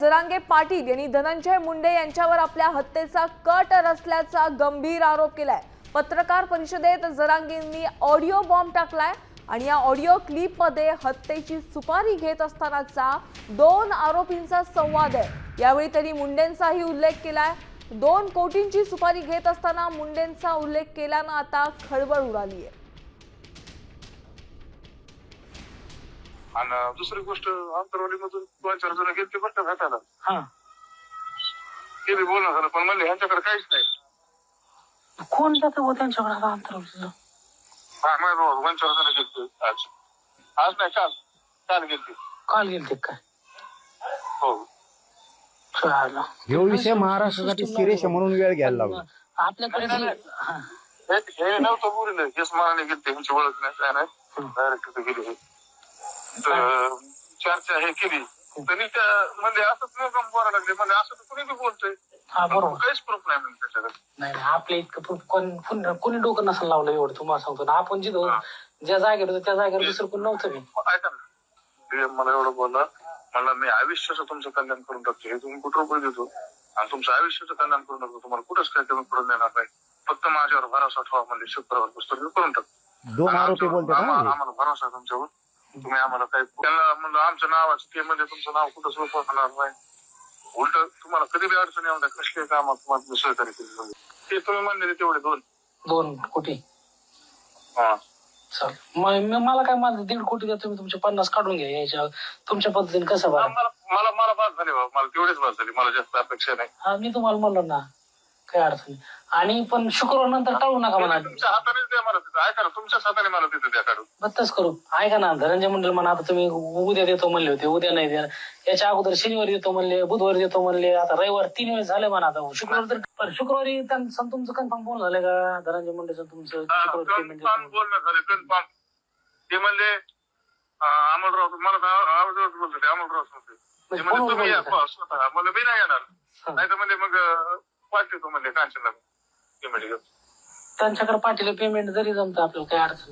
जरांगे पाटील यांनी धनंजय मुंडे यांच्यावर आपल्या हत्येचा कट रचल्याचा गंभीर आरोप केलाय। पत्रकार परिषदेत जरांगेंनी ऑडिओ बॉम्ब टाकलाय आणि या ऑडिओ क्लिपमध्ये हत्येची सुपारी घेत असतानाचा दोन आरोपींचा संवाद आहे। यावेळी त्यांनी मुंडेंचाही उल्लेख केलाय। 2 कोटींची सुपारी घेत असताना मुंडेंचा उल्लेख केल्यानं आता खळबळ उडाली आहे। आणि दुसरी गोष्ट आंतरवालीमधून 2-4 जण गेले बरं का भेटायला. ते बी बोलणं झालं पण म्हणले ह्यांच्याकडे काहीच नाही. कोण जातं हो त्यांच्याकडे आता आंतरवालीला? हा नाही बाबा 2-4 जण गेले आज नाही काल गेले. काल गेलते काय? हो चालेल. ह्यो विषय महाराष्ट्रासाठी सिरियस म्हणून वेळ घ्यायला लागला. आपल्याकडे हे नव्हतं बोलले हेच मनाने गेले ह्यांची ओळख नाही काय नाही डायरेक्ट तिथे गेले. तर चर्चा हे केली तरी त्या म्हणजे असंच नाही काम बोलायला लागले म्हणजे असं तर कुणी बी बोलतोय. हा बरोबर. काहीच प्रूफ नाही म्हणजे त्याच्याकडे. नाही आपल्या इतकं प्रूफ कोणी डोकं नसेल लावलं एवढं तुम्हाला सांगतो ना. आपण जिथं ज्या जागेवर होतो त्या जागेवर दुसरं कोण नव्हतं मी. ऐका ना मला एवढं बोलला मला मी आयुष्याचं तुमचं कल्याण करून टाकतो. हे तुम्ही कुठं रुपये देतो आणि तुमचं आयुष्याचं कल्याण करून टाकतो. तुम्हाला कुठंच काय कमी पडून देणार नाही. फक्त माझ्यावर भरोसा ठेवा म्हणजे शुक्रवार पुस्तक करून टाकतो. 2 आरोपी बोलतात आम्हाला भरोसा आहे तुमच्यावर. तुम्ही आम्हाला काही त्यांना म्हणलं आमच्या नावाचं ते म्हणजे तुमचं नाव कुठं सोपं होणार नाही. उलट तुम्हाला कधी बी अडचण येऊन द्या कसले कामात तुम्हाला सहकार्य केली ते तुम्ही म्हणले तेवढे 2 कोटी. हा चल मला काय माझं 1.5 कोटी द्या तुम्ही. तुमचे 50 काढून घ्या याच्या तुमच्या पद्धतीने कसं बरं. मला बाद झाली बाबा. मला तेवढेच बाद झाली. मला जास्त अपेक्षा नाही. हा मी तुम्हाला म्हणलो ना काय अडचण नाही. आणि पण शुक्रवार नंतर टाळू नका म्हणा. तुमच्या हातानेच द्या मला तिथं. ऐका ना तुमच्याच हाताने मला तिथं द्या काढून. बत्तच करू. ऐका ना धनंजय मुंडे म्हणा आता तुम्ही उद्या देतो म्हणले होते. उद्या नाही द्या. याच्या अगोदर शनिवारी देतो म्हणले, बुधवारी देतो म्हणले, आता रविवार 3 वेळेस झाले म्हणा. आता शुक्रवारी तुमचं कन्फर्म बोलणं झालं का धनंजय मुंडेचं तुमचं? कन्फर्म बोलणं झालं कन्फर्म. ते म्हणले अमोलराव मला आवडत बोलतो ते अमोलराव ते म्हणजे तुम्ही या स्वतः मला बी नाही येणार नाही तर म्हणजे मग पाठवतो म्हणजे कांचनला पेमेंट घेऊन. त्यांच्याकडे पाठीला पेमेंट जरी जमतं आपल्याला काय अडचण